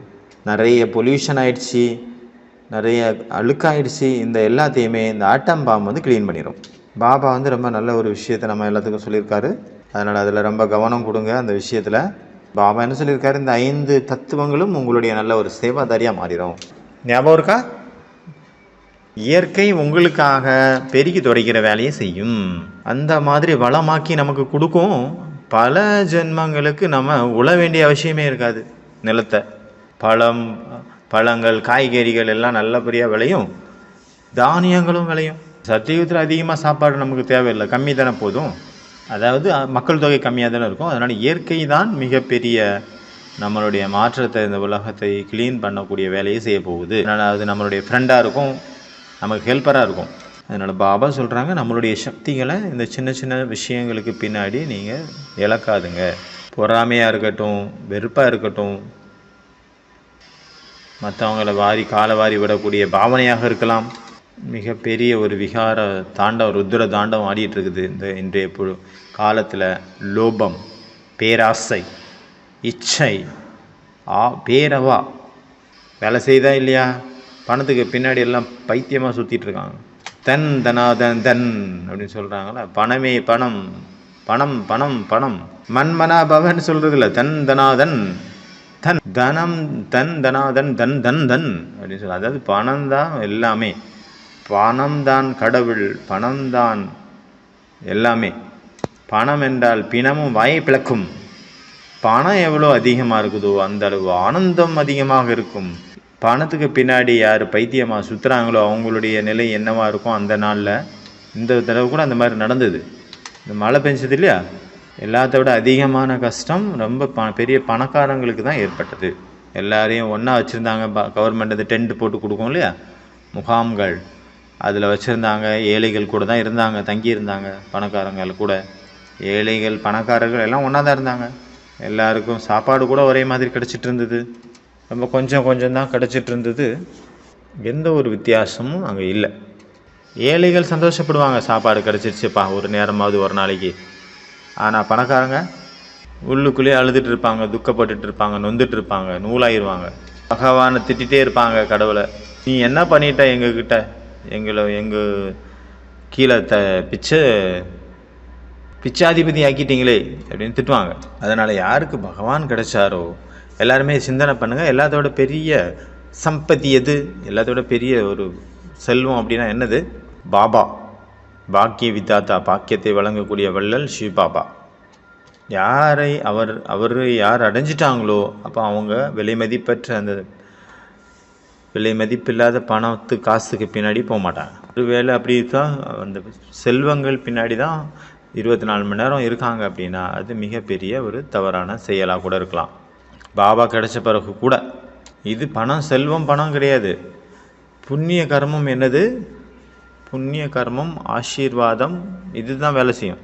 நிறைய பொல்யூஷன் ஆயிடுச்சு, நிறைய அழுக்காயிடுச்சு. இந்த எல்லாத்தையுமே இந்த ஆட்டம் பாம் வந்து க்ளீன் பண்ணிடும். பாபா வந்து ரொம்ப நல்ல ஒரு விஷயத்தை நம்ம எல்லாத்துக்கும் சொல்லியிருக்காரு. அதனால் அதில் ரொம்ப கவனம் கொடுங்க. அந்த விஷயத்தில் பாபா என்ன சொல்லியிருக்காரு, இந்த 5 தத்துவங்களும் உங்களுடைய நல்ல ஒரு சேவாதாரியாக மாறிடும். ஞாபகம் இருக்கா? இயற்கை உங்களுக்காக பெருக்கி துடைக்கிற வேலையை செய்யும். அந்த மாதிரி வளமாக்கி நமக்கு கொடுக்கும். பல ஜென்மங்களுக்கு நம்ம உழ வேண்டிய அவசியமே இருக்காது. நிலத்தை பழங்கள், காய்கறிகள் எல்லாம் நல்லபடியாக விளையும், தானியங்களும் விளையும். சத்தியுகத்தில் அதிகமாக சாப்பாடு நமக்கு தேவையில்லை, கம்மி தானே போதும். அதாவது மக்கள் தொகை கம்மியாக தானே இருக்கும். அதனால் இயற்கை தான் மிகப்பெரிய நம்மளுடைய மாற்றத்தை, இந்த உலகத்தை க்ளீன் பண்ணக்கூடிய வேலையை செய்ய போகுது. அதனால் அது நம்மளுடைய ஃப்ரெண்டாக இருக்கும், நமக்கு ஹெல்ப்பராக இருக்கும். அதனால் பாபா சொல்கிறாங்க, நம்மளுடைய சக்திகளை இந்த சின்ன சின்ன விஷயங்களுக்கு பின்னாடி நீங்கள் இழக்காதுங்க. பொறாமையாக இருக்கட்டும், வெறுப்பாக இருக்கட்டும், மற்றவங்களை காலை வாரி விடக்கூடிய பாவனையாக இருக்கலாம். மிகப்பெரிய ஒரு விகார தாண்டவம், ருத்ர தாண்டவம் ஆடிட்டு இருக்குது இந்த இன்றைய காலத்தில். லோபம், பேராசை, இச்சை, பேரவா வேலை செய்தா இல்லையா, பணத்துக்கு பின்னாடி எல்லாம் பைத்தியமாக சுற்றிட்டு இருக்காங்க. தன் தனாதன் தன் அப்படின்னு சொல்கிறாங்களா, பணமே பணம், பணம் பணம் பணம், மன்மனா பவன் சொல்கிறதில்ல, தன் தனாதன் தன் தனம், தன் தனாதன் தன் தன் தன் அப்படின்னு சொல்ல. அதாவது பணம் தான் எல்லாமே, பணம் தான் கடவுள், பணம் தான் எல்லாமே. பணம் என்றால் பிணமும் வாயை பிளக்கும். பணம் எவ்வளோ அதிகமாக இருக்குதோ அந்த அளவு ஆனந்தம் அதிகமாக இருக்கும். பணத்துக்கு பின்னாடி யார் பைத்தியமாக சுற்றுறாங்களோ அவங்களுடைய நிலை என்னவாக இருக்கும் அந்த நாளில். இந்த தடவை கூட அந்த மாதிரி நடந்தது. இந்த மழை பெஞ்சது இல்லையா, எல்லாத்த விட அதிகமான கஷ்டம் ரொம்ப பெரிய பணக்காரங்களுக்கு தான் ஏற்பட்டது. எல்லாரையும் ஒன்றா வச்சுருந்தாங்க. கவர்மெண்ட் அது டென்ட் போட்டு கொடுக்கும் இல்லையா, முகாம்கள், அதில் வச்சுருந்தாங்க. ஏழைகள் கூட தான் இருந்தாங்க, தங்கியிருந்தாங்க. பணக்காரங்கள் கூட, ஏழைகள் பணக்காரர்கள் எல்லாம் ஒன்றா தான் இருந்தாங்க. எல்லாருக்கும் சாப்பாடு கூட ஒரே மாதிரி கிடச்சிட்டு இருந்தது. ரொம்ப கொஞ்சம் தான் கிடச்சிட்டு இருந்தது. எந்த ஒரு வித்தியாசமும் அங்கே இல்லை. ஏழைகள் சந்தோஷப்படுவாங்க, சாப்பாடு கிடச்சிருச்சுப்பா ஒரு நேரமாவது ஒரு நாளைக்கு. ஆனால் பணக்காரங்க உள்ளுக்குள்ளேயே அழுதுட்டு இருப்பாங்க, துக்கப்பட்டு இருப்பாங்க, நொந்துட்டு இருப்பாங்க, நூலாயிருவாங்க. பகவானை திட்டிகிட்டே இருப்பாங்க, கடவுளை நீ என்ன பண்ணிட்ட எங்ககிட்ட, எங்கள் கீழே பிச்சாதிபதி ஆக்கிட்டீங்களே அப்படின்னு திட்டுவாங்க. அதனால் யாருக்கு பகவான் கிடைச்சாரோ எல்லாருமே சிந்தனை பண்ணுங்கள். எல்லாத்தோட பெரிய சம்பத்தி எது, எல்லாத்தோட பெரிய ஒரு செல்வம் அப்படின்னா என்னது? பாபா, பாக்கிய வித்தாத்தா, பாக்கியத்தை வழங்கக்கூடிய வள்ளல் சிவபாபா. அவர் யார் அடைஞ்சிட்டாங்களோ அப்போ அவங்க விலை மதிப்பில்லாத பணத்து காசுக்கு பின்னாடி போக மாட்டாங்க. ஒருவேளை அப்படி தான் அந்த செல்வங்கள் பின்னாடி தான் 24 மணி நேரம் இருக்காங்க அப்படின்னா அது மிகப்பெரிய ஒரு தவறான செயலாக கூட இருக்கலாம். பாபா கிடைச்ச பிறகு கூட இது செல்வம் பணம் கிடையாது. புண்ணிய கர்மம் என்னது? புண்ணிய கர்மம், ஆசீர்வாதம், இதுதான் வேலை செய்யும்.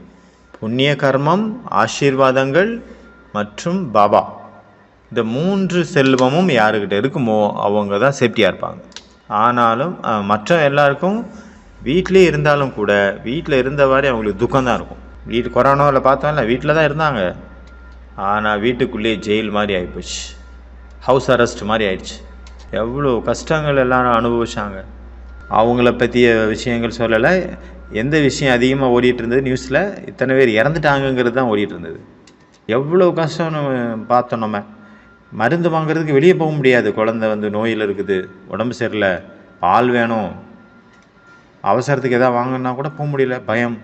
புண்ணிய கர்மம், ஆசீர்வாதங்கள் மற்றும் பாபா, இந்த 3 செல்வமும் யாருக்கிட்ட இருக்குமோ அவங்க தான் சேஃப்டியாக இருப்பாங்க. ஆனாலும் மற்ற எல்லாருக்கும் வீட்டிலே இருந்தாலும் கூட வீட்டில் இருந்தவாறே அவங்களுக்கு துக்கம்தான் இருக்கும். கொரோனாவில் பார்த்தோம்ல, வீட்டில் தான் இருந்தாங்க, ஆனால் வீட்டுக்குள்ளேயே ஜெயில் மாதிரி ஆகிப்போச்சு, ஹவுஸ் அரெஸ்ட் மாதிரி ஆயிடுச்சு. எவ்வளோ கஷ்டங்கள் எல்லாரும் அனுபவிச்சாங்க. அவங்கள பற்றிய விஷயங்கள் சொல்லலை. எந்த விஷயம் அதிகமாக ஓடிட்டு இருந்தது நியூஸில், இத்தனை பேர் இறந்துட்டாங்கங்கிறது தான் ஓடிட்டு இருந்தது. எவ்வளோ கஷ்டம்னு பார்த்தோம். நம்ம மருந்து வாங்குறதுக்கு வெளியே போக முடியாது. குழந்தை நோயில் இருக்குது, உடம்பு சரியில்லை, பால் வேணும், அவசரத்துக்கு எதாவது வாங்கினா கூட போக முடியல. பயம்.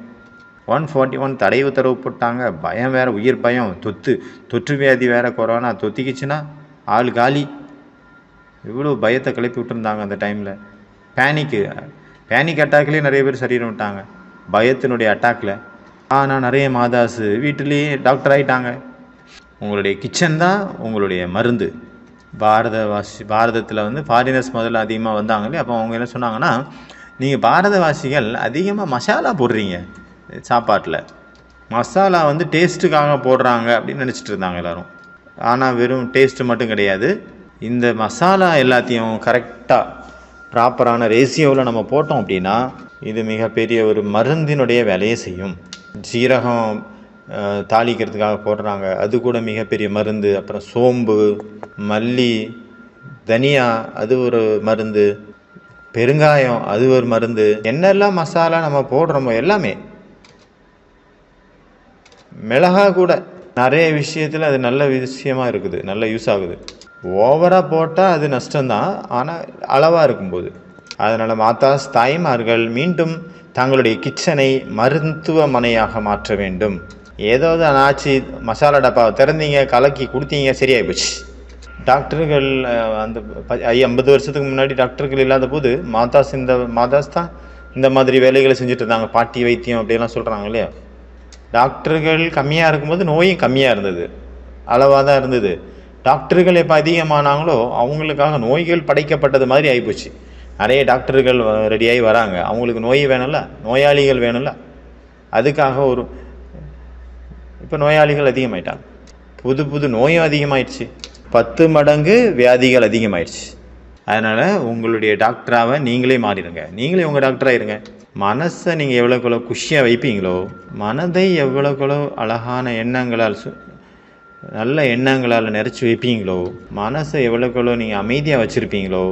141 தடை உத்தரவு போட்டாங்க. பயம் வேறு, உயிர் பயம். தொற்று வியாதி வேறு, கொரோனா தொத்திக்கிச்சுன்னா ஆள் காலி. இவ்வளோ பயத்தை கிளப்பி விட்டுருந்தாங்க அந்த டைமில். பேனிக் அட்டாக்லேயே நிறைய பேர் சரீரம் விட்டாங்க, பயத்தினுடைய அட்டாக்கில். ஆனால் நிறைய மாதாசு வீட்டிலேயே டாக்டர் ஆகிட்டாங்க. உங்களுடைய கிச்சன் தான் உங்களுடைய மருந்து. பாரதத்தில் ஃபாரினர்ஸ் முதல்ல அதிகமாக வந்தாங்க இல்லையா? அப்போ அவங்க என்ன சொன்னாங்கன்னா, நீங்கள் பாரதவாசிகள் அதிகமாக மசாலா போடுறீங்க சாப்பாட்டில். மசாலா டேஸ்ட்டுக்காக போடுறாங்க அப்படின்னு நினச்சிட்டு இருந்தாங்க எல்லோரும். ஆனால் வெறும் டேஸ்ட்டு மட்டும் கிடையாது. இந்த மசாலா எல்லாத்தையும் கரெக்டாக ப்ராப்பரான ரேஷியோவில் நம்ம போட்டோம் அப்படின்னா இது மிகப்பெரிய ஒரு மருந்தினுடைய வேலையை செய்யும். சீரகம் தாளிக்கிறதுக்காக போடுறாங்க, அது கூட மிகப்பெரிய மருந்து. அப்புறம் சோம்பு, மல்லி, தனியா, அது ஒரு மருந்து. பெருங்காயம், அது ஒரு மருந்து. என்னெல்லாம் மசாலா நம்ம போடுறோமோ எல்லாமே, மிளகா கூட நிறைய விஷயத்தில் அது நல்ல விஷயமாக இருக்குது, நல்ல யூஸ் ஆகுது. ஓவராக போட்டால் அது நஷ்டம்தான், ஆனால் அளவாக இருக்கும்போது. அதனால் மாதாஸ் தாய்மார்கள் மீண்டும் தங்களுடைய கிச்சனை மருத்துவமனையாக மாற்ற வேண்டும். ஏதாவது ஆச்சு, மசாலா டப்பாவை திறந்தீங்க, கலக்கி கொடுத்தீங்க, சரியாகி போச்சு. டாக்டர்கள் 50 வருஷத்துக்கு முன்னாடி டாக்டர்கள் இல்லாத போது மாதாஸ் தான் இந்த மாதிரி வேலைகளை செஞ்சுட்டு இருந்தாங்க. பாட்டி வைத்தியம் அப்படிலாம் சொல்கிறாங்க இல்லையா? டாக்டர்கள் கம்மியாக இருக்கும்போது நோயும் கம்மியாக இருந்தது, அளவாக தான் இருந்தது. டாக்டர்கள் எப்போ அதிகமானாங்களோ அவங்களுக்காக நோய்கள் படைக்கப்பட்டது மாதிரி ஆகிப்போச்சு. நிறைய டாக்டர்கள் ரெடியாகி வராங்க, அவங்களுக்கு நோய் வேணும்ல, நோயாளிகள் வேணும்ல. அதுக்காக இப்போ நோயாளிகள் அதிகமாயிட்டாங்க, புது நோயும் அதிகமாயிடுச்சு, 10 மடங்கு வியாதிகள் அதிகமாயிடுச்சு. அதனால் உங்களுடைய டாக்டராக நீங்களே மாறிடுங்க, நீங்களே உங்கள் டாக்டராக இருங்க. மனசை நீங்கள் எவ்வளோக்கெவ்வளோ குஷியாக வைப்பீங்களோ, மனதை எவ்வளோக்கெவ்வளோ அழகான எண்ணங்களால் நல்ல எண்ணங்களால் நிறைச்சி வைப்பீங்களோ, மனசை எவ்வளோக்கெவ்வளோ நீங்கள் அமைதியாக வச்சுருப்பீங்களோ,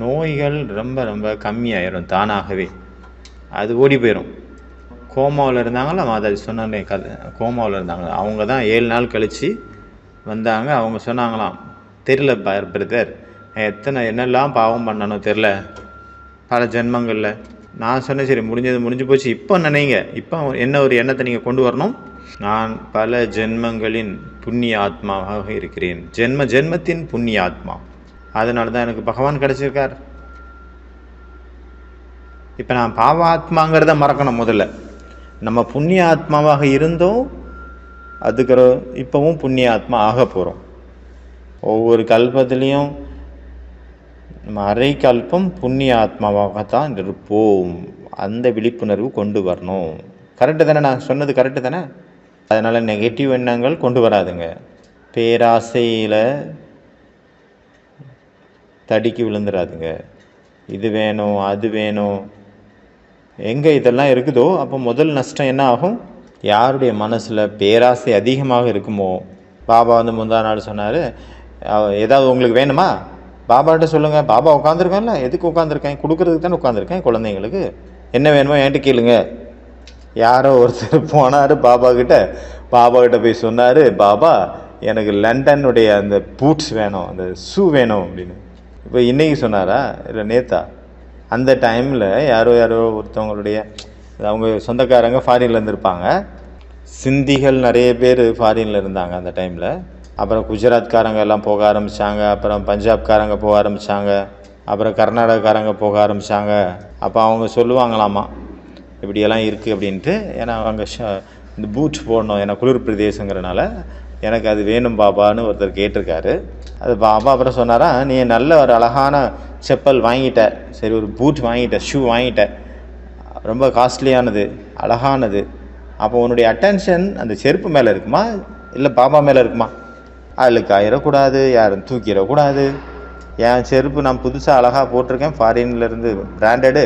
நோய்கள் ரொம்ப ரொம்ப கம்மியாயிரும் தானாகவே. அது ஓடி போயிடும். கோமாவில் இருந்தாங்களா மாதாஜி சொன்னாலே கதை, கோமாவில் இருந்தாங்க. அவங்க தான் 7 நாள் கழித்து வந்தாங்க. அவங்க சொன்னாங்களாம், தெரில பிரதர், என்னெல்லாம் பாவம் பண்ணணும் தெரில பல ஜென்மங்களில். நான் சொன்னேன், சரி முடிஞ்சு போச்சு, இப்போ நினைங்க, இப்போ என்ன ஒரு எண்ணத்தை நீங்கள் கொண்டு வரணும். நான் பல ஜென்மங்களின் புண்ணிய ஆத்மாவாக இருக்கிறேன், ஜென்மத்தின் புண்ணிய ஆத்மா. அதனால தான் எனக்கு பகவான் கிடச்சிருக்கார். இப்போ நான் பாவ ஆத்மாங்கிறத மறக்கணும். முதல்ல நம்ம புண்ணிய ஆத்மாவாக இருந்தோம், இப்போவும் புண்ணிய ஆத்மா ஆக போகிறோம். ஒவ்வொரு கல்பத்திலையும் நம்ம அரை கல்பம் புண்ணிய ஆத்மாவாகத்தான் இருப்போம். அந்த விழிப்புணர்வு கொண்டு வரணும். கரெக்டு தானே? நான் சொன்னது கரெக்டு தானே? அதனால் நெகட்டிவ் எண்ணங்கள் கொண்டு வராதுங்க. பேராசையில் தடிக்கு விழுந்துடாதுங்க. இது வேணும், அது வேணும். எங்கே இதெல்லாம் இருக்குதோ அப்போ முதல் நஷ்டம் என்ன ஆகும்? யாருடைய மனசில் பேராசை அதிகமாக இருக்குமோ, பாபா முந்தா நாள் சொன்னார், ஏதாவது உங்களுக்கு வேணுமா பாபாட்ட சொல்லுங்கள். பாபா உட்காந்துருக்கேன்ல, எதுக்கு உட்காந்துருக்கேன்? கொடுக்குறதுக்கு தானே உட்காந்துருக்கேன். குழந்தைங்களுக்கு என்ன வேணுமோ என்கிட்ட கேளுங்க. யாரோ ஒருத்தர் போனார் பாபா கிட்ட போய் சொன்னார், பாபா எனக்கு லண்டனுடைய அந்த பூட்ஸ் வேணும், அந்த ஷூ வேணும் அப்படின்னு. இப்போ இன்றைக்கி சொன்னாரா இல்லை நேத்தா? அந்த டைமில் யாரோ ஒருத்தவங்களுடைய அவங்க சொந்தக்காரங்க ஃபாரினில் இருந்திருப்பாங்க. சிந்திகள் நிறைய பேர் ஃபாரினில் இருந்தாங்க அந்த டைமில். அப்புறம் குஜராத்காரங்க எல்லாம் போக ஆரம்பித்தாங்க, அப்புறம் பஞ்சாப்காரங்க போக ஆரம்பித்தாங்க, அப்புறம் கர்நாடகாக்காரங்க போக ஆரம்பித்தாங்க. அப்போ அவங்க சொல்லுவாங்களாமா, இப்படியெல்லாம் இருக்குது அப்படின்ட்டு. ஏன்னா அங்கே இந்த பூட்ஸ் போடணும், ஏன்னா குளிர் பிரதேசங்கிறனால எனக்கு அது வேணும் பாபான்னு ஒருத்தர் கேட்டிருக்காரு. அது பாபா அப்புறம் சொன்னாரா, நீ நல்ல ஒரு அழகான செப்பல் வாங்கிட்ட, சரி ஒரு பூட் வாங்கிட்ட, ஷூ வாங்கிட்ட, ரொம்ப காஸ்ட்லியானது, அழகானது. அப்போ உன்னுடைய அட்டென்ஷன் அந்த செருப்பு மேலே இருக்குமா இல்லை பாபா மேலே இருக்குமா? அதில் காயிடக்கூடாது, யாரும் தூக்கிடக்கூடாது. என் செருப்பு நான் புதுசாக அழகாக போட்டிருக்கேன், ஃபாரின்லேருந்து பிராண்டடு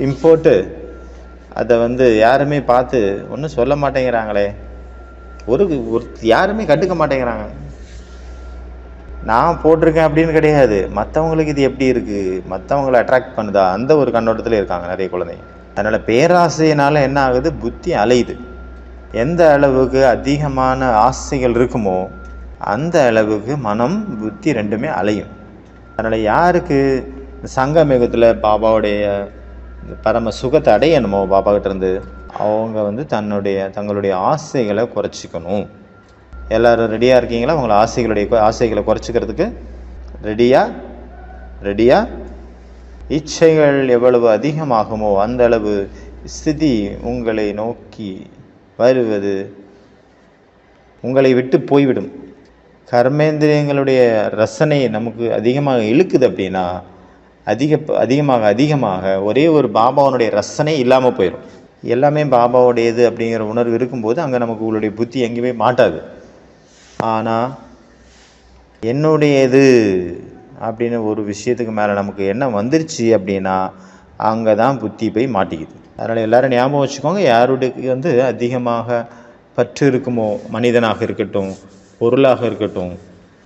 இம்போர்ட்டு, அதை யாருமே பார்த்து ஒன்றும் சொல்ல மாட்டேங்கிறாங்களே, யாருமே கண்டுக்க மாட்டேங்கிறாங்க. நான் போட்டிருக்கேன் அப்படின்னு கிடையாது, மற்றவங்களுக்கு இது எப்படி இருக்குது, மற்றவங்களை அட்ராக்ட் பண்ணுதா, அந்த ஒரு கண்ணோட்டத்தில் இருக்காங்க நிறைய குழந்தைங்க. அதனால் பேராசையினால் என்ன ஆகுது, புத்தி அலையுது. எந்த அளவுக்கு அதிகமான ஆசைகள் இருக்குமோ அந்த அளவுக்கு மனம் புத்தி ரெண்டுமே அலையும். அதனால் யாருக்கு சங்கமேகத்தில் பாபாவுடைய பரம சுகத்தை அடையணுமோ பாபாக்கிட்ட இருந்து, அவங்க தங்களுடைய ஆசைகளை குறைச்சிக்கணும். எல்லோரும் ரெடியாக இருக்கீங்களா? உங்களை ஆசைகளை குறைச்சிக்கிறதுக்கு ரெடியா? இச்சைகள் எவ்வளவு அதிகமாகுமோ அந்த அளவு ஸ்திதி உங்களை நோக்கி வருவது உங்களை விட்டு போய்விடும். கர்மேந்திரியங்களுடைய ரசனை நமக்கு அதிகமாக இழுக்குது அப்படின்னா அதிகமாக ஒரே ஒரு பாபாவனுடைய ரசனை இல்லாமல் போயிடும். எல்லாமே பாபாவுடையது அப்படிங்கிற உணர்வு இருக்கும்போது அங்கே நமக்கு உங்களுடைய புத்தி எங்கேயுமே மாட்டாது. ஆனால் என்னுடையது அப்படின்னு ஒரு விஷயத்துக்கு மேலே நமக்கு என்ன வந்துருச்சு அப்படின்னா அங்கே தான் புத்தி போய் மாட்டிக்குது. அதனால் எல்லோரும் ஞாபகம் வச்சுக்கோங்க, யாருடைய அதிகமாக பற்று இருக்குமோ, மனிதனாக இருக்கட்டும், பொருளாக இருக்கட்டும்,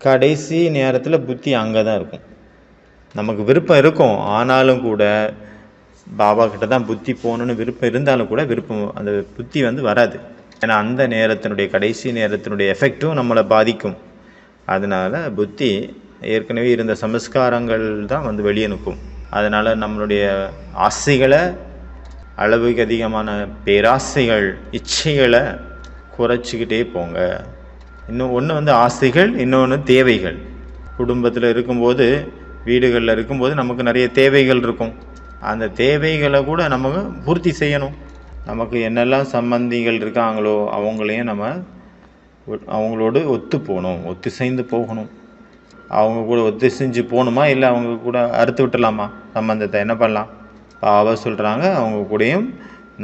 கடைசி நேரத்தில் புத்தி அங்கே தான் இருக்கும். நமக்கு விருப்பம் இருக்கும், ஆனாலும் கூட பாபா கிட்ட தான் புத்தி போகணுன்னு விருப்பம் இருந்தாலும் கூட அந்த புத்தி வராது. ஏன்னா அந்த கடைசி நேரத்தினுடைய எஃபெக்டும் நம்மளை பாதிக்கும். அதனால் புத்தி ஏற்கனவே இருந்த சமஸ்காரங்கள் தான் வெளியே நிற்கும். அதனால் நம்மளுடைய ஆசைகளை, அளவுக்கு அதிகமான பேராசைகள், இச்சைகளை குறைச்சிக்கிட்டே போங்க. ஒன்று ஆசைகள், இன்னொன்று தேவைகள். குடும்பத்தில் இருக்கும்போது, வீடுகளில் இருக்கும்போது நமக்கு நிறைய தேவைகள் இருக்கும். அந்த தேவைகளை கூட நமக்கு பூர்த்தி செய்யணும். நமக்கு என்னெல்லாம் சம்பந்திகள் இருக்காங்களோ அவங்களையும் அவங்களோடு ஒத்து போகணும், ஒத்து சேர்ந்து போகணும். அவங்க கூட ஒத்து செஞ்சு போகணுமா, இல்லை அவங்க கூட அறுத்து விட்டுலாமா சம்பந்தத்தை? என்ன பண்ணலாம்? பாபா சொல்கிறாங்க, அவங்க கூடயும்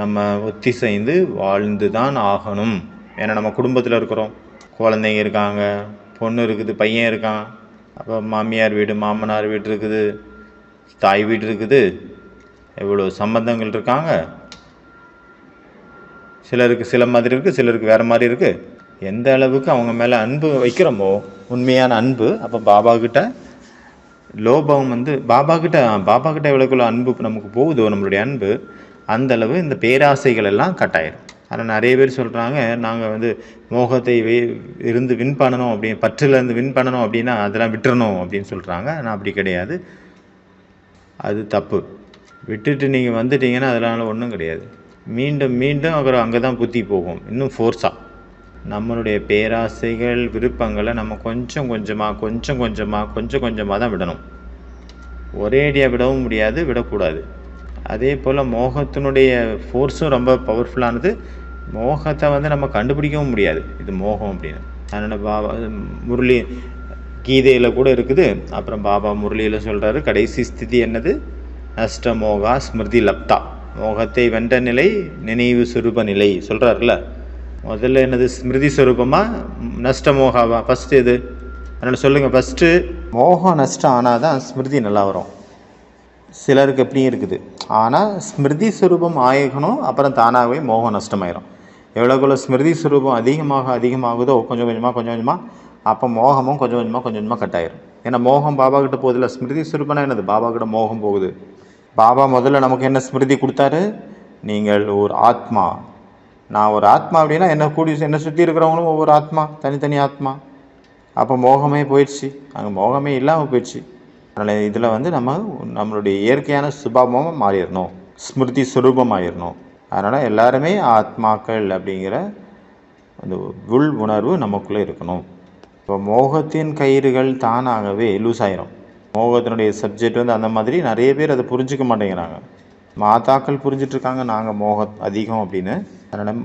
நம்ம ஒத்தி சேர்ந்து வாழ்ந்து தான் ஆகணும். ஏன்னா நம்ம குடும்பத்தில் இருக்கிறோம், குழந்தைங்க இருக்காங்க, பொண்ணு இருக்குது, பையன் இருக்கான், அப்போ மாமியார் வீடு, மாமனார் வீடு இருக்குது, தாய் வீடு இருக்குது, எவ்வளோ சம்பந்தங்கள் இருக்காங்க. சிலருக்கு சில மாதிரி இருக்குது, சிலருக்கு வேறு மாதிரி இருக்குது. எந்த அளவுக்கு அவங்க மேலே அன்பு வைக்கிறோமோ, உண்மையான அன்பு, அப்போ பாபாக்கிட்ட லோபம் பாபாக்கிட்ட எவ்வளோக்குள்ள அன்பு நமக்கு போகுதோ, நம்மளுடைய அன்பு, அந்தளவு இந்த பேராசைகள் எல்லாம் கட்டாயிரும். ஆனால் நிறைய பேர் சொல்கிறாங்க, நாங்கள் மோகத்தை இருந்து வின் பண்ணணும் அப்படின்னு, பற்றிலேருந்து வின் பண்ணணும் அப்படின்னா அதெல்லாம் விட்டுறணும் அப்படின்னு சொல்கிறாங்க. ஆனால் அப்படி கிடையாது, அது தப்பு. விட்டுட்டு நீங்கள் வந்துட்டீங்கன்னா அதனால் ஒன்றும் கிடையாது. மீண்டும் அப்புறம் அங்கே தான் புத்தி போகும், இன்னும் ஃபோர்ஸாக. நம்மளுடைய பேராசைகள், விருப்பங்களை நம்ம கொஞ்சம் கொஞ்சமாக தான் விடணும். ஒரேடியாக விடவும் முடியாது, விடக்கூடாது. அதே போல் மோகத்தினுடைய ஃபோர்ஸும் ரொம்ப பவர்ஃபுல்லானது. மோகத்தை நம்ம கண்டுபிடிக்கவும் முடியாது, இது மோகம் அப்படின்னு. அதனால் பாபா முரளி கீதையில் கூட இருக்குது. அப்புறம் பாபா முரளியில் சொல்கிறாரு, கடைசி ஸ்திதி என்னது? நஷ்ட மோகா ஸ்மிருதி லப்தா. மோகத்தை வென்ற நிலை நினைவு சுரூப நிலை சொல்கிறாருல்ல. முதல்ல என்னது? ஸ்மிருதி சுரூபமா நஷ்ட மோகாவா? ஃபஸ்ட்டு இது. அதனால் சொல்லுங்கள், ஃபஸ்ட்டு மோகம் நஷ்டம் ஆனால் தான் ஸ்மிருதி நல்லா வரும். சிலருக்கு எப்படியும் இருக்குது. ஆனால் ஸ்மிருதி சுரூபம் ஆகணும், அப்புறம் தானாகவே மோகம் நஷ்டமாயிரும். எவ்வளோக்குள்ள ஸ்மிருதி சுரூபம் அதிகமாகுதோ கொஞ்சம் கொஞ்சமாக அப்போ மோகமும் கொஞ்சம் கொஞ்சமாக கட்டாயிரும். ஏன்னா மோகம் பாபா கிட்ட போகுதுல்ல. ஸ்மிருதி சுரூபம்னா என்னது? பாபா கிட்ட மோகம் போகுது. பாபா முதல்ல நமக்கு என்ன ஸ்மிருதி கொடுத்தாரு? நீங்கள் ஒரு ஆத்மா. நான் ஒரு ஆத்மா அப்படின்னா என்னை சுற்றி இருக்கிறவங்களும் ஒவ்வொரு ஆத்மா, தனித்தனி ஆத்மா. அப்போ மோகமே போயிடுச்சு, அங்கே மோகமே இல்லாமல் போயிடுச்சு. அதனால் இதில் நம்மளுடைய இயற்கையான சுபாவமாக மாறிடணும், ஸ்மிருதி சுரூபமாகிடணும். அதனால் எல்லாருமே ஆத்மாக்கள் அப்படிங்கிற அந்த உள் உணர்வு நமக்குள்ளே இருக்கணும். இப்போ மோகத்தின் கயிறுகள் தானாகவே லூஸ் ஆயிரும். மோகத்தினுடைய சப்ஜெக்ட் அந்த மாதிரி நிறைய பேர் அதை புரிஞ்சிக்க மாட்டேங்கிறாங்க. மாதாக்கள் புரிஞ்சிட்ருக்காங்க நாங்கள் மோகம் அதிகம் அப்படின்னு. அதனால்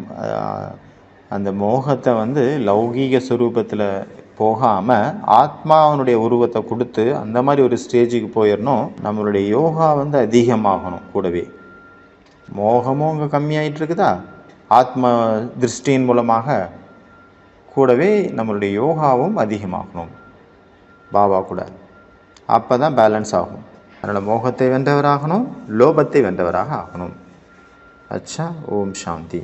அந்த மோகத்தை லௌகீக சுரூபத்தில் போகாமல் ஆத்மாவனுடைய உருவத்தை கொடுத்து அந்த மாதிரி ஒரு ஸ்டேஜுக்கு போயிடணும். நம்மளுடைய யோகா அதிகமாகணும். கூடவே மோகமும் அங்கே கம்மியாயிட்டு இருக்குதா, ஆத்ம திருஷ்டியின் மூலமாக கூடவே நம்மளுடைய யோகாவும் அதிகமாகணும் பாபா கூட. அப்போ தான் பேலன்ஸ் ஆகும். அதனால் மோகத்தை வென்றவராகணும், லோபத்தை வென்றவராக ஆகணும். அச்சா, ஓம் சாந்தி.